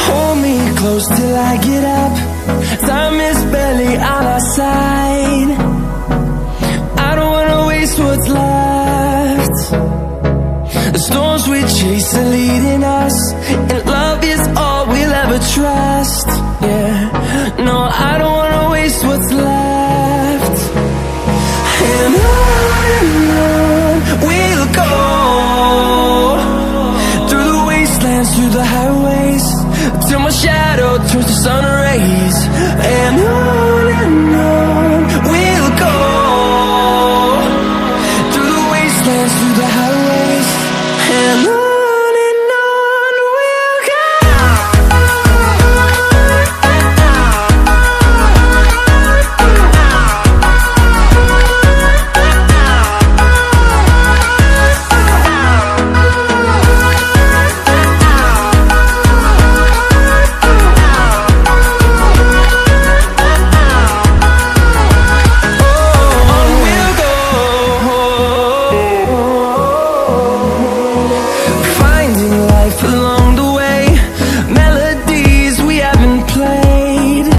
Hold me close till I get up. Time is barely on our side. I don't wanna waste what's left. The storms we chase are leading us, and love is all we'll ever trust. Yeah, no, I don't wanna waste what's left. And on we'll go, through the wastelands, through the highways, till my shadow turns to sun rays. And on